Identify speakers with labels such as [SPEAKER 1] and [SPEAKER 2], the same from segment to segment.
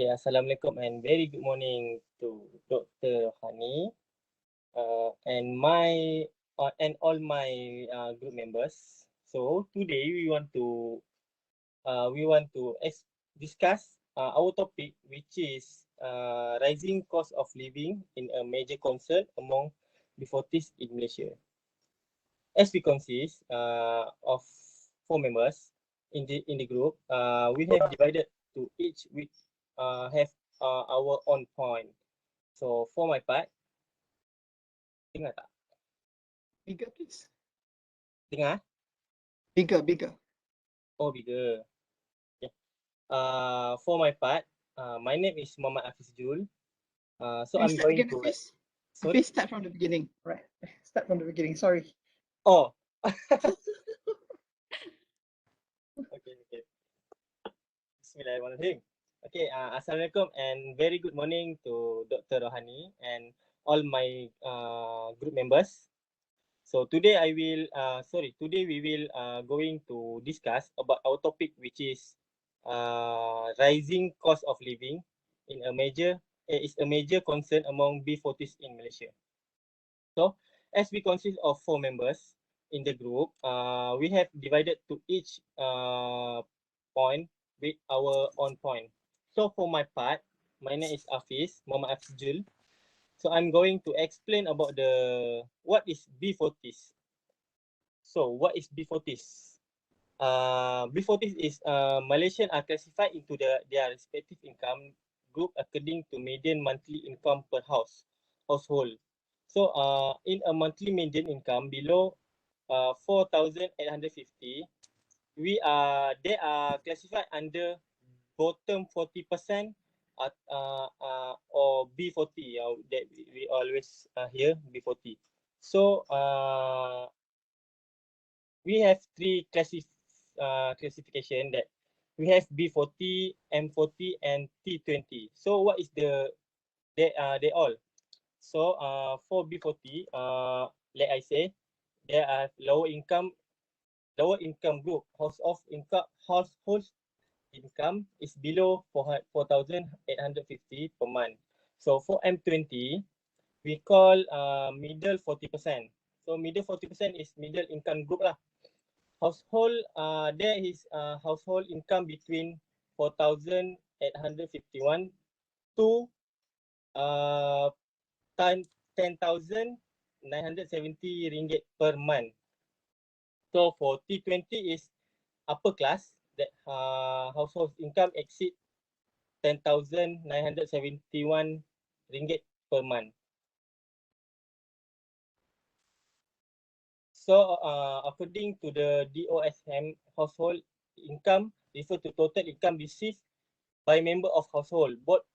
[SPEAKER 1] Assalamualaikum and very good morning to Dr. Hani and all my group members. So today we want to discuss our topic, which is rising cost of living in a major concern among B40s in Malaysia. As we consist of 4 members in the group, we have divided to each which have our own point. So for my part, dengar tak?
[SPEAKER 2] Bigger, please.
[SPEAKER 1] Dengar?
[SPEAKER 2] Bigger.
[SPEAKER 1] Oh, bigger. Okay. For my part, my name is Muhammad Hafiz Jul. So I'm going to.
[SPEAKER 2] Sorry? Please start from the beginning. Right. Start from the beginning. Sorry.
[SPEAKER 1] Oh. Okay. Bismillahirrahmanirrahim. Okay, Assalamualaikum and very good morning to Dr. Rohani and all my group members. So today today we will going to discuss about our topic, which is rising cost of living is a major concern among B40s in Malaysia. So as we consist of 4 members in the group, we have divided to each point with our own point. So for my part, my name is Muhammad Hafiz Jul. So I'm going to explain about what is B40s. So what is B40s? B40s is Malaysian are classified into their respective income group according to median monthly income per household. So in a monthly median income below 4,850, they are classified under bottom 40% or B40 that we always hear B40. So we have 3 classification that we have B40, M40 and T20. So what is they all? So for B40, like I say, there are lower income group. Household income is below 4,850 per month. So for M20, we call middle 40%. So middle 40% is middle income group lah. Household, there is household income between 4,851 to 10,970 ringgit per month. So for T20 is upper class, that household income exceed 10,971 ringgit per month. So according to the DOSM, household income refer to total income received by member of household, both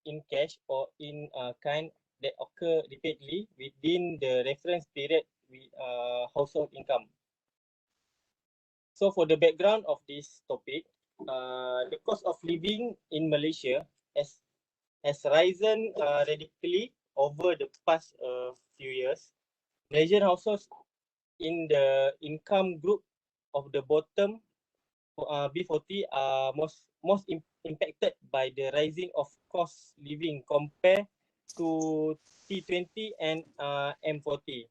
[SPEAKER 1] in cash or in kind that occur repeatedly within the reference period with household income. So for the background of this topic, the cost of living in Malaysia has risen radically over the past few years. Malaysian households in the income group of the bottom B40 are most impacted by the rising of cost living compared to T20 and M40.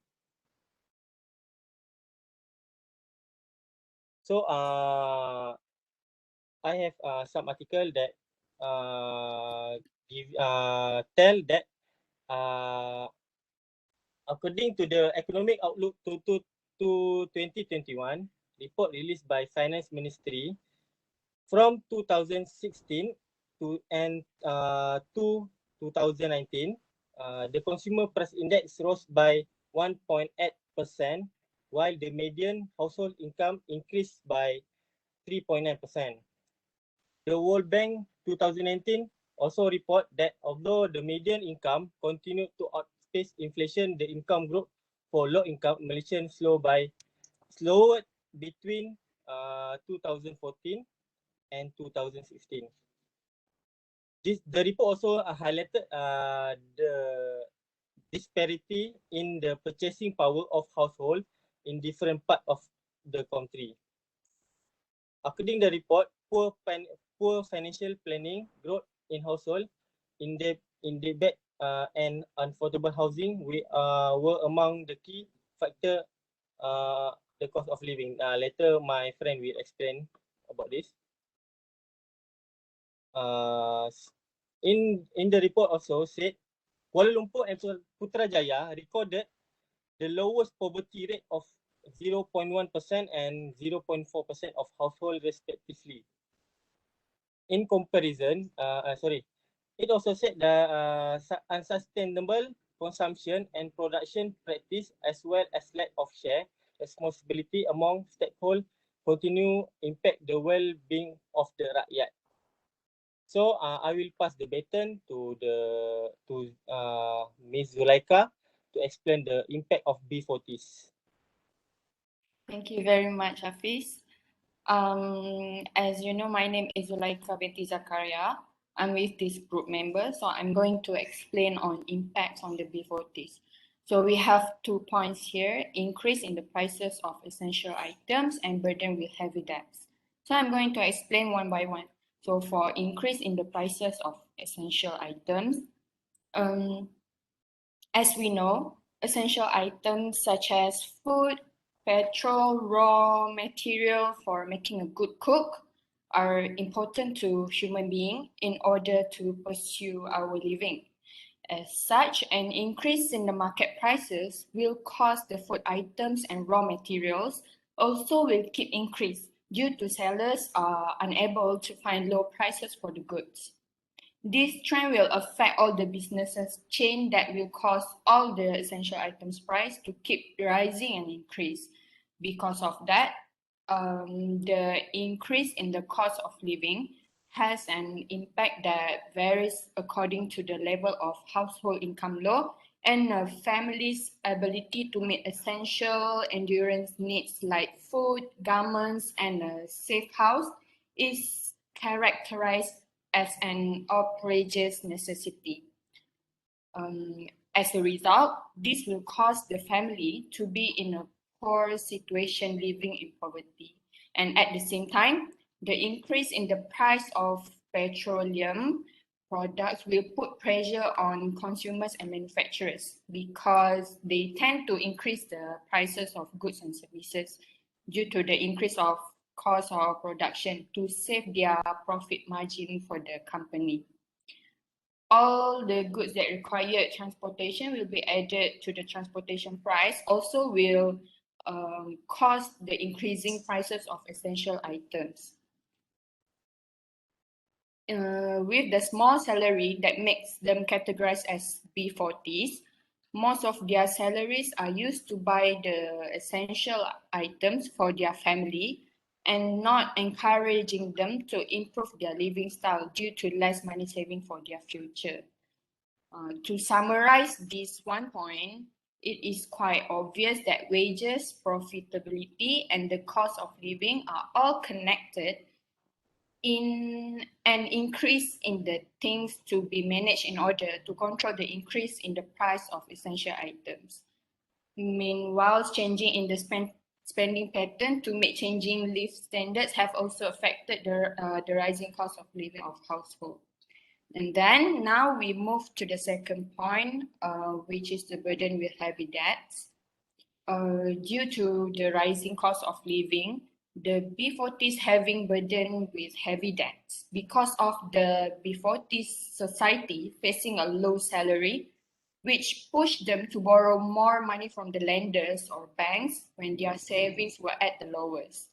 [SPEAKER 1] So I have some article that tell that according to the economic outlook to 2021 report released by Finance Ministry from 2016 to 2019, the consumer price index rose by 1.8%, while the median household income increased by 3.9%. The World Bank 2019 also report that although the median income continued to outpace inflation, the income group for low-income Malaysians slowed between 2014 and 2016. The report also highlighted the disparity in the purchasing power of households in different parts of the country. According to the report, poor poor financial planning, growth in household, in debt, and unaffordable housing were among the key factor the cost of living. Later, my friend will explain about this. In the report also said Kuala Lumpur and Putrajaya recorded the lowest poverty rate of 0.1% and 0.4% of household respectively. In comparison, it also said the unsustainable consumption and production practice as well as lack of share responsibility among stakeholders continue impact the well-being of the rakyat. So I will pass the baton to Ms. Zulaika to explain the impact of B40S.
[SPEAKER 3] Thank you very much, Hafiz. As you know, my name is Zulaika binti Zakaria. I'm with this group member, so I'm going to explain on impacts on the B40s. So we have 2 points here: increase in the prices of essential items and burden with heavy debts. So I'm going to explain one by one. So for increase in the prices of essential items, as we know, essential items such as food, petrol, raw material for making a good cook are important to human beings in order to pursue our living. As such, an increase in the market prices will cause the food items and raw materials also will keep increase due to sellers are unable to find low prices for the goods. This trend will affect all the businesses chain that will cause all the essential items price to keep rising and increase. Because of that, the increase in the cost of living has an impact that varies according to the level of household income law and a family's ability to meet essential endurance needs like food, garments, and a safe house is characterized as an outrageous necessity. As a result, this will cause the family to be in a poor situation living in poverty. And at the same time, the increase in the price of petroleum products will put pressure on consumers and manufacturers because they tend to increase the prices of goods and services due to the increase of cost of production to save their profit margin for the company. All the goods that require transportation will be added to the transportation price, also will cause the increasing prices of essential items. With the small salary that makes them categorized as B40s, most of their salaries are used to buy the essential items for their family and not encouraging them to improve their living style due to less money saving for their future. To summarize this one point, it is quite obvious that wages, profitability, and the cost of living are all connected in an increase in the things to be managed in order to control the increase in the price of essential items. Meanwhile, changing in the spending pattern to meet changing life standards have also affected the rising cost of living of household. And then now we move to the second point, which is the burden with heavy debts. Due to the rising cost of living, the B40s having burden with heavy debts because of the B40s society facing a low salary, which pushed them to borrow more money from the lenders or banks when their savings were at the lowest.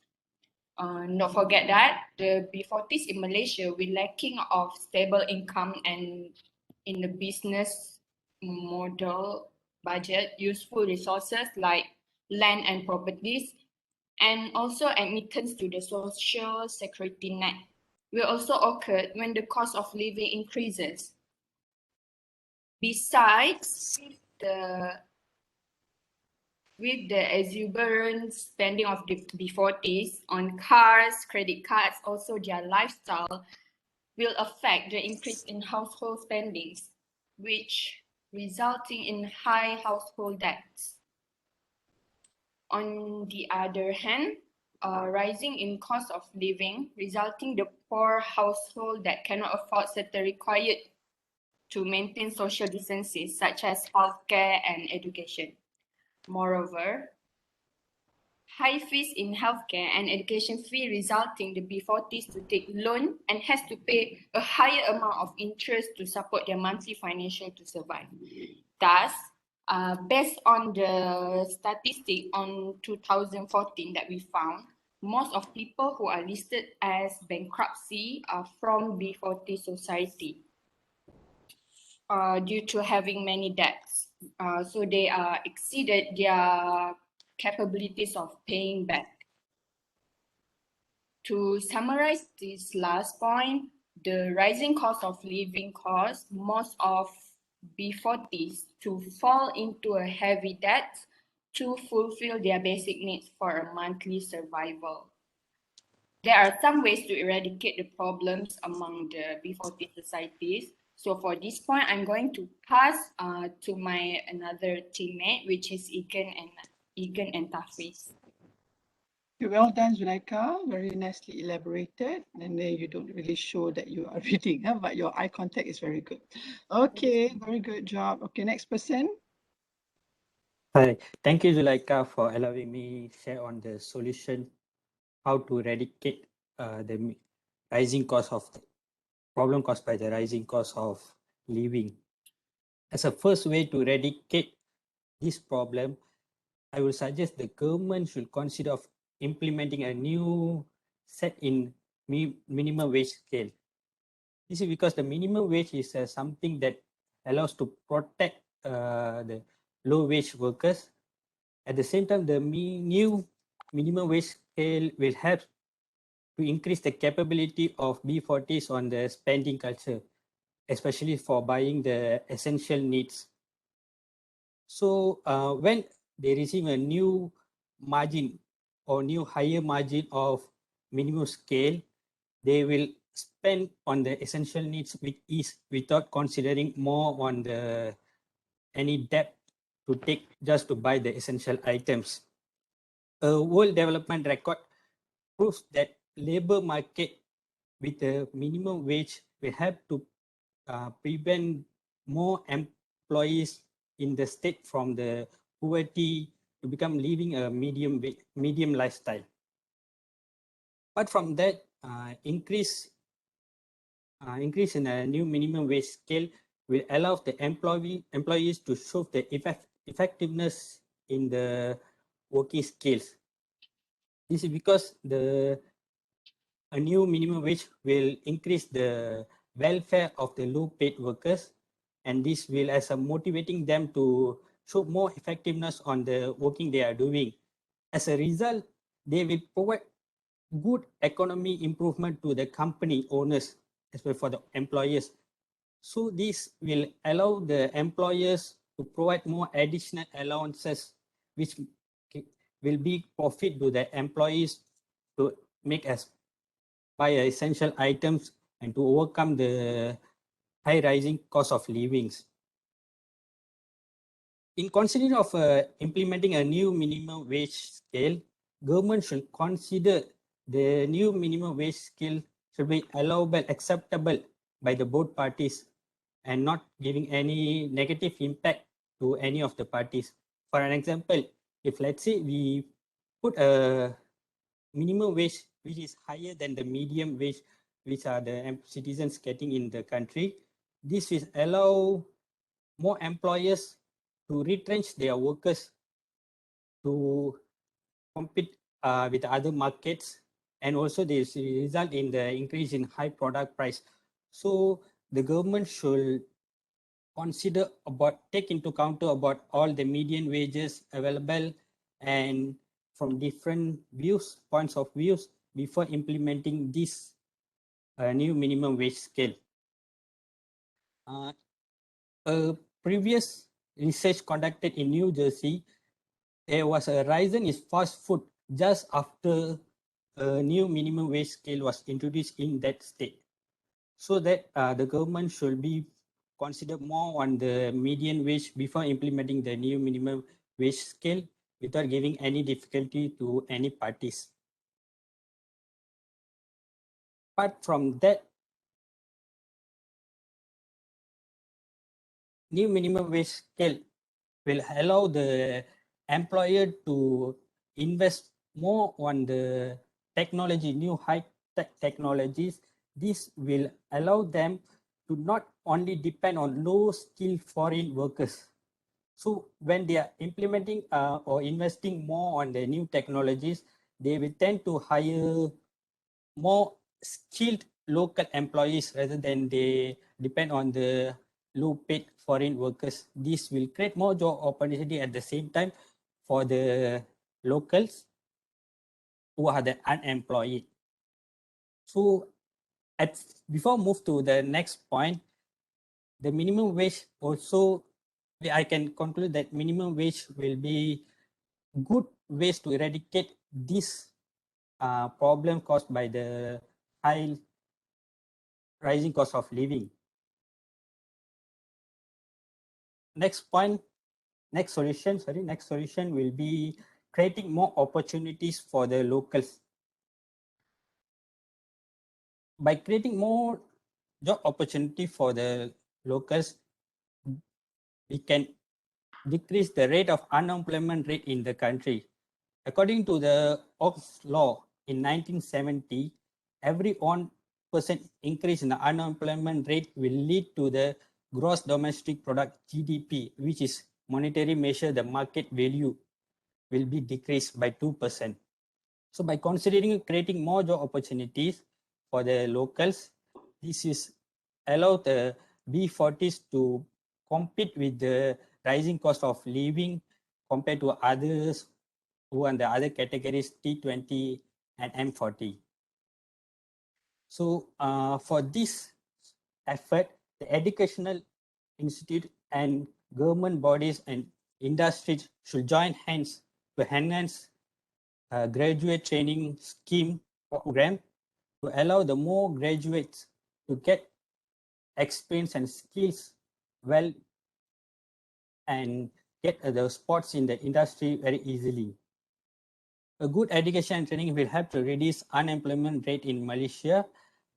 [SPEAKER 3] Not forget that the B40s in Malaysia were lacking of stable income and in the business model budget, useful resources like land and properties, and also admittance to the social security net will also occur when the cost of living increases. Besides, with the exuberant spending of the B40s on cars, credit cards, also their lifestyle will affect the increase in household spendings, which resulting in high household debts. On the other hand, rising in cost of living, resulting the poor household that cannot afford certain required to maintain social distancing, such as healthcare and education. Moreover, high fees in healthcare and education fee resulting the B40s to take loan and has to pay a higher amount of interest to support their monthly financial to survive. Thus, based on the statistic on 2014 that we found, most of people who are listed as bankruptcy are from B40 society due to having many debts. So they exceeded their capabilities of paying back. To summarize this last point, the rising cost of living caused most of B40s to fall into a heavy debt to fulfill their basic needs for a monthly survival. There are some ways to eradicate the problems among the B40 societies. So for this point, I'm going to pass to my another teammate, which is Egan and Tafiz.
[SPEAKER 2] Well done, Zuleika. Very nicely elaborated. And then you don't really show that you are reading, but your eye contact is very good. Okay, very good job. Okay, next person.
[SPEAKER 4] Hi, thank you, Zuleika, for allowing me share on the solution how to eradicate the rising cost of the problem caused by the rising cost of living. As a first way to eradicate this problem, I will suggest the government should consider of implementing a new set in minimum wage scale. This is because the minimum wage is something that allows to protect the low wage workers. At the same time, the new minimum wage scale will help to increase the capability of B40s on the spending culture, especially for buying the essential needs. So when they receive a new margin or new higher margin of minimum scale, they will spend on the essential needs with ease without considering more on the any debt to take just to buy the essential items. A world development record proves that labor market with a minimum wage will help to prevent more employees in the state from the poverty to become living a medium lifestyle. Apart from that, increase in a new minimum wage scale will allow the employees to show the effectiveness in the working skills. This is because a new minimum wage will increase the welfare of the low paid workers, and this will as a motivating them to show more effectiveness on the working they are doing. As a result, they will provide good economy improvement to the company owners as well for the employers. So this will allow the employers to provide more additional allowances, which will be profit to the employees to make us buy essential items and to overcome the high rising cost of livings. In considering of implementing a new minimum wage scale, government should consider the new minimum wage scale should be allowable, acceptable by the both parties and not giving any negative impact to any of the parties. For an example, if let's say we put a minimum wage which is higher than the medium wage which are the citizens getting in the country, this will allow more employers to retrench their workers to compete with other markets, and also this result in the increase in high product price. So the government should consider take into account about all the median wages available and from different points of views before implementing this new minimum wage scale. A previous research conducted in New Jersey, there was a rise in fast food just after a new minimum wage scale was introduced in that state. So that the government should be consider more on the median wage before implementing the new minimum wage scale without giving any difficulty to any parties. Apart from that, new minimum wage scale will allow the employer to invest more on the technology, new high-tech technologies. This will allow them to not only depend on low-skilled foreign workers. So when they are implementing or investing more on the new technologies, they will tend to hire more skilled local employees rather than they depend on the low paid foreign workers. This will create more job opportunity at the same time for the locals who are the unemployed. So before move to the next point, the minimum wage also, I can conclude that minimum wage will be good ways to eradicate this problem caused by the high rising cost of living. Next solution will be creating more opportunities for the locals. By creating more job opportunity for the locals, we can decrease the rate of unemployment rate in the country. According to the Ox law in 1970, every 1% increase in the unemployment rate will lead to the gross domestic product GDP, which is monetary measure, the market value will be decreased by 2%. So by considering creating more job opportunities for the locals, this is allow the B40s to compete with the rising cost of living compared to others who are the other categories T20 and M40. So for this effort, the educational institute and government bodies and industries should join hands to enhance a graduate training scheme program to allow the more graduates to get experience and skills well and get the spots in the industry very easily. A good education and training will help to reduce unemployment rate in Malaysia,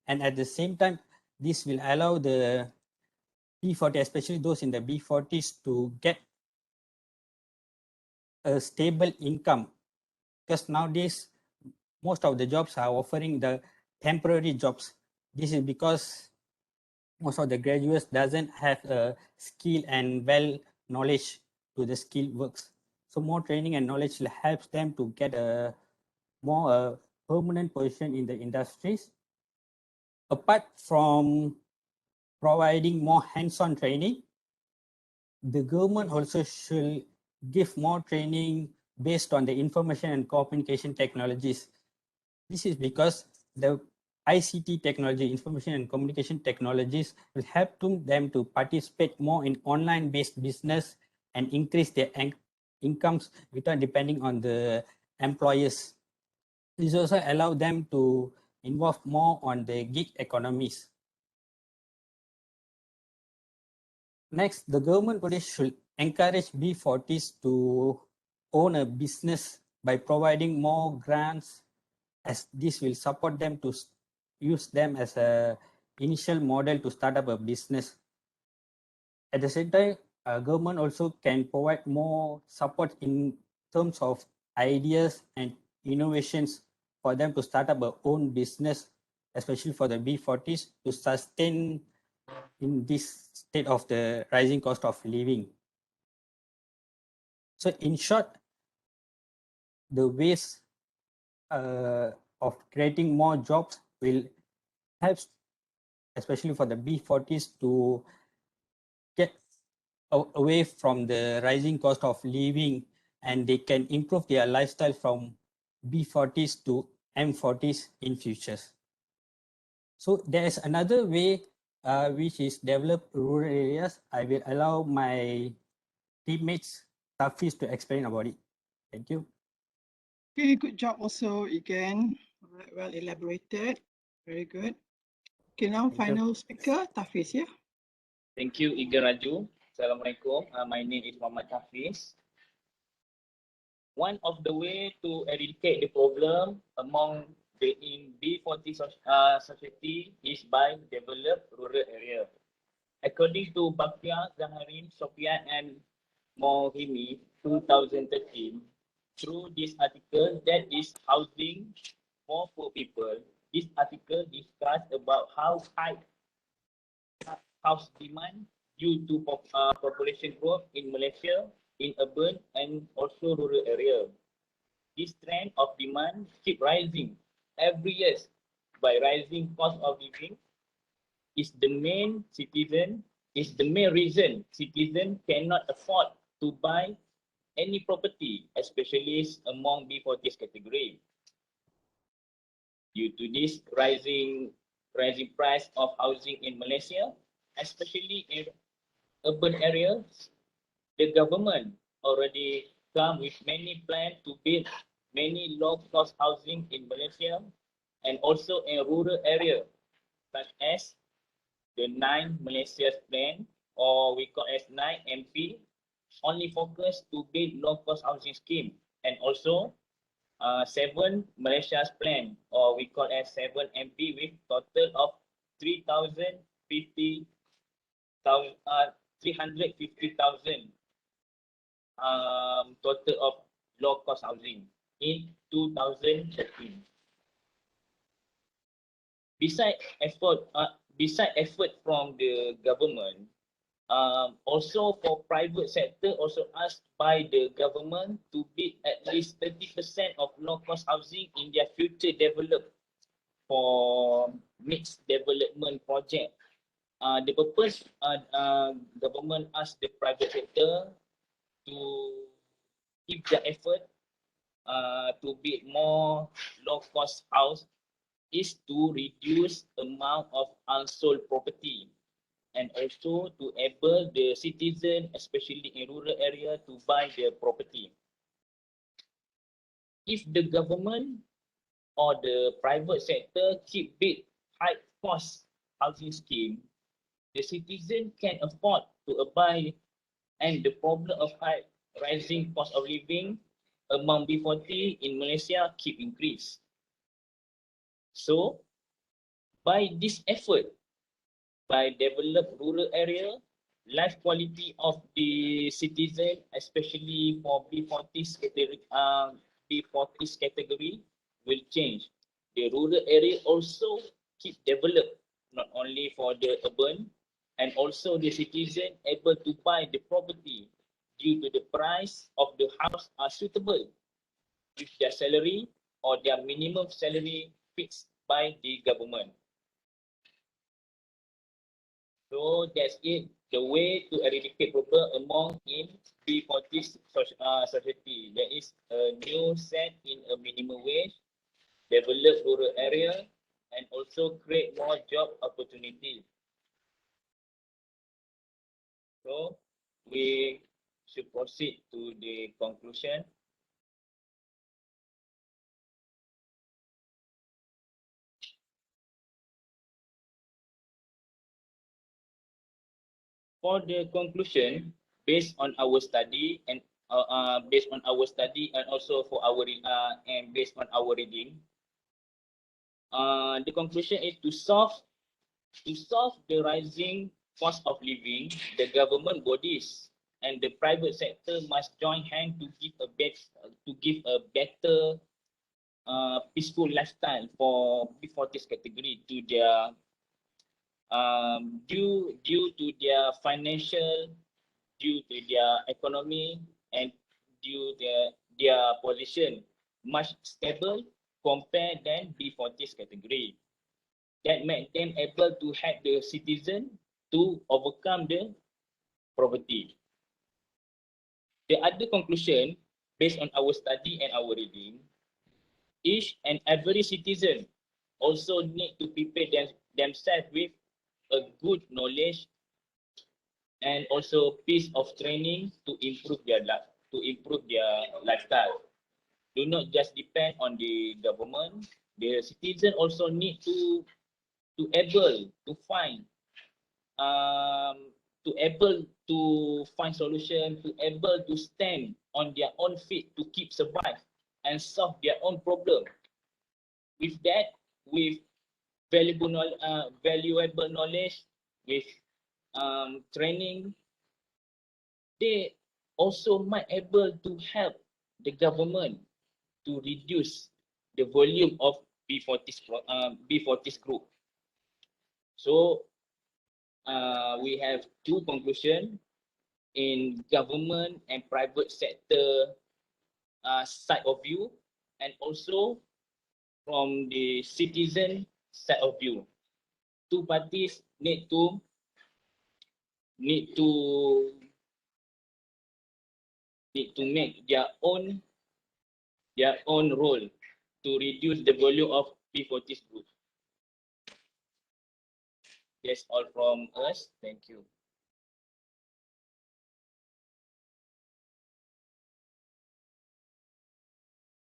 [SPEAKER 4] and at the same time, this will allow the B40, especially those in the B40s, to get a stable income, because nowadays most of the jobs are offering the temporary jobs. This is because most of the graduates doesn't have a skill and well knowledge to the skill works. So more training and knowledge will help them to get a more permanent position in the industries. Apart from providing more hands-on training, the government also should give more training based on the information and communication technologies. This is because the ICT technology, information and communication technologies, will help them to participate more in online-based business and increase their incomes without depending on the employers. This also allow them to involve more on the gig economies. Next, the government body should encourage B40s to own a business by providing more grants, as this will support them to use them as a initial model to start up a business. At the same time, government also can provide more support in terms of ideas and innovations for them to start up their own business, especially for the B40s to sustain in this state of the rising cost of living. So in short, the ways of creating more jobs will help, especially for the B40s, to get away from the rising cost of living, and they can improve their lifestyle from B40s to M40s in futures. So there is another way which is develop rural areas. I will allow my teammates, Tafis, to explain about it. Thank you.
[SPEAKER 2] Okay, good job also again. Well elaborated. Very good. Okay, now final speaker, Tafis, yeah?
[SPEAKER 5] Thank you, Iga Raju. Assalamualaikum. My name is Muhammad Hafiz. One of the way to eradicate the problem among the in B40 society is by developed rural area. According to Bakia, Zaharin, Sofian, and Mohimi, 2013, through this article that is housing for poor people, this article discussed about how high house demand due to population growth in Malaysia, in urban and also rural area. This trend of demand keep rising every year by rising cost of living is the main reason citizen cannot afford to buy any property, especially among B40S category. Due to this rising price of housing in Malaysia, especially in urban areas, the government already come with many plans to build many low-cost housing in Malaysia and also in rural area, such as the 9 Malaysia's plan, or we call as 9 MP, only focus to build low-cost housing scheme, and also 7 Malaysia's plan, or we call as 7 MP, with total of 350,000 total of low-cost housing in 2013. Besides effort from the government, also for private sector also asked by the government to build at least 30% of low-cost housing in their future develop for mixed development project. The purpose government asked the private sector to give their effort to build more low-cost house is to reduce amount of unsold property and also to enable the citizen, especially in rural area, to buy the property. If the government or the private sector keep big high cost housing scheme, the citizen can afford to buy, and the problem of high rising cost of living among B40 in Malaysia keep increase. So, by this effort, by develop rural area, life quality of the citizen, especially for B40's category, will change. The rural area also keep developed, not only for the urban, and also the citizen able to buy the property due to the price of the house are suitable with their salary or their minimum salary fixed by the government. So that's it, the way to eradicate problem among in B40 society. There is a new set in a minimum wage, develop rural area, and also create more job opportunities. So we should proceed to the conclusion. For the conclusion, based on our study and also for our and based on our reading, the conclusion is to solve the rising cost of living. The government bodies and the private sector must join hands to give a better peaceful lifestyle for B40 category to their due to their financial, due to their economy, and due to their position much stable compared than B40 category. That make them able to help the citizen to overcome the poverty. The other conclusion, based on our study and our reading, each and every citizen also need to prepare themselves with a good knowledge and also piece of training to improve their life, to improve their lifestyle. Do not just depend on the government. The citizen also need to able to find solution, to able to stand on their own feet to keep survive and solve their own problem with that, with valuable knowledge, with training, they also might able to help the government to reduce the volume of B40S group. So we have two conclusions in government and private sector side of view, and also from the citizen side of view. Two parties need to make their own role to reduce the volume of B40S group. That's all from us. Thank you.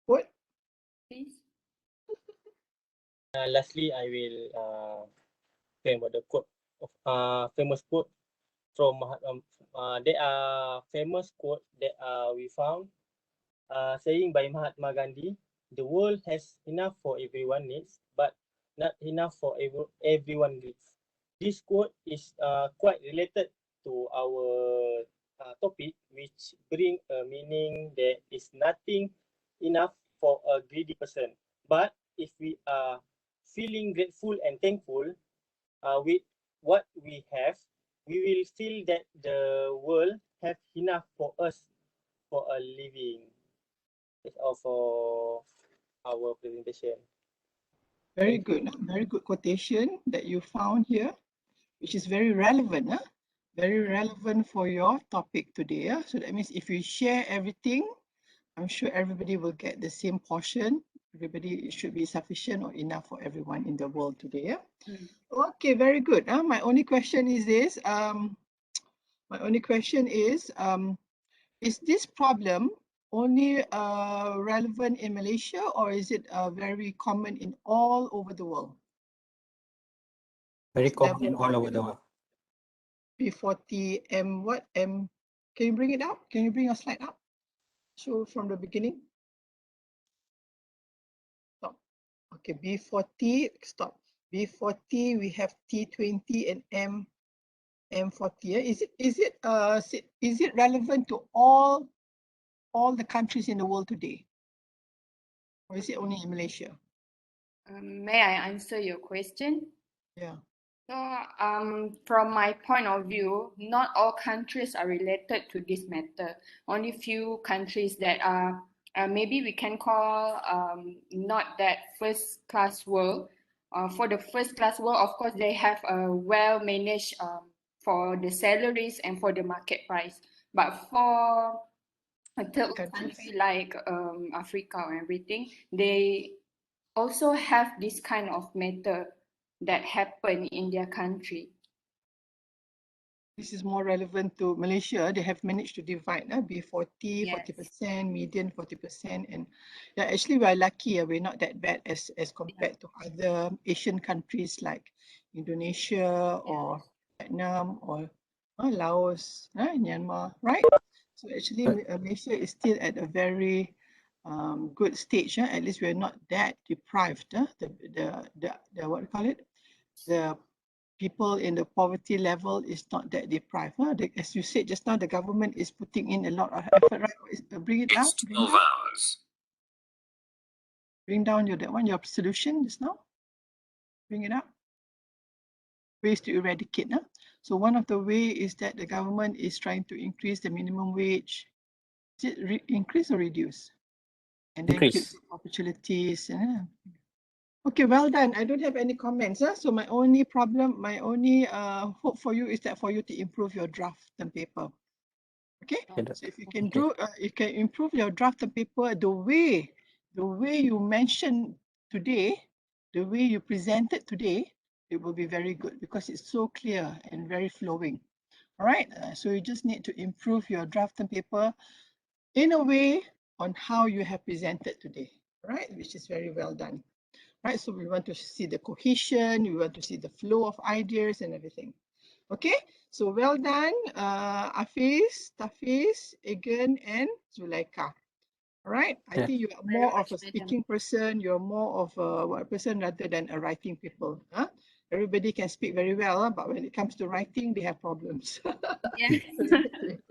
[SPEAKER 2] What?
[SPEAKER 3] Please.
[SPEAKER 1] Lastly, I will say about the quote of famous quote from there are famous quote that we found saying by Mahatma Gandhi, the world has enough for everyone needs, but not enough for everyone needs. This quote is quite related to our topic, which bring a meaning that is nothing enough for a greedy person. But if we are feeling grateful and thankful with what we have, we will feel that the world have enough for us for a living. That's all for our presentation.
[SPEAKER 2] Very
[SPEAKER 1] Thank you.
[SPEAKER 2] good. Very good quotation that you found here, which is very relevant. Very relevant for your topic today. So that means if you share everything, I'm sure everybody will get the same portion. Everybody, it should be sufficient or enough for everyone in the world today. Okay, very good. My only question is this. Is this problem only relevant in Malaysia, or is it very common in all over the world?
[SPEAKER 4] Very common all over the world.
[SPEAKER 2] B40 M what M? Can you bring it up? Can you bring your slide up? Show from the beginning. Stop. Okay, B40. Stop. B40. We have T20 and M40. Is it relevant to all the countries in the world today, or is it only in Malaysia?
[SPEAKER 3] May I answer your question?
[SPEAKER 2] Yeah.
[SPEAKER 3] So, from my point of view, not all countries are related to this matter. Only few countries that are maybe we can call not that first class world. For the first class world, of course, they have a well managed for the salaries and for the market price. But for a third country like Africa or everything, they also have this kind of matter that happen in their country.
[SPEAKER 2] This is more relevant to Malaysia. They have managed to divide B40,
[SPEAKER 3] Yes.
[SPEAKER 2] 40%, median 40%, and yeah, actually we're lucky. We're not that bad as compared to other Asian countries like Indonesia or Vietnam or Laos, Myanmar, right? So actually Malaysia is still at a very good stage. At least we're not that deprived. The what do you call it? The people in the poverty level is not that deprived. As you said just now, the government is putting in a lot of effort, right? Bring it down.
[SPEAKER 6] It's 12 hours.
[SPEAKER 2] Bring down your solution just now. Bring it up. Ways to eradicate. So one of the ways is that the government is trying to increase the minimum wage. Is it increase or reduce? And then
[SPEAKER 4] Increase.
[SPEAKER 2] opportunities. Okay, well done. I don't have any comments. So my only hope for you is that for you to improve your draft and paper. Okay, so if you can you can improve your draft and paper the way you mentioned today, the way you presented today, it will be very good because it's so clear and very flowing. All right, so you just need to improve your draft and paper in a way on how you have presented today, right? Which is very well done. Right, so we want to see the cohesion, we want to see the flow of ideas and everything. Okay, so well done, Afiz, Tafiz, Egan, and Zulaika. All right. I
[SPEAKER 4] Yeah.
[SPEAKER 2] think you are
[SPEAKER 3] Very
[SPEAKER 2] more of
[SPEAKER 3] much,
[SPEAKER 2] a
[SPEAKER 3] madam.
[SPEAKER 2] speaking person. You're more of a what person rather than a writing people. Huh? Everybody can speak very well, but when it comes to writing, they have problems.
[SPEAKER 3] Yes.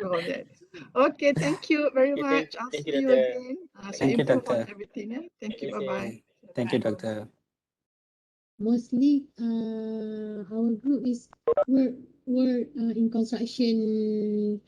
[SPEAKER 2] All that. Okay, thank you very
[SPEAKER 1] Okay,
[SPEAKER 2] much. I'll
[SPEAKER 1] thank
[SPEAKER 2] see
[SPEAKER 1] you,
[SPEAKER 2] you
[SPEAKER 1] Doctor.
[SPEAKER 2] again. So
[SPEAKER 4] Thank you,
[SPEAKER 2] improve on
[SPEAKER 4] Doctor.
[SPEAKER 2] everything. Eh? Thank you.
[SPEAKER 1] Thank you,
[SPEAKER 2] Bye-bye.
[SPEAKER 4] Thank you, Doctor.
[SPEAKER 6] Mostly our group is we're in construction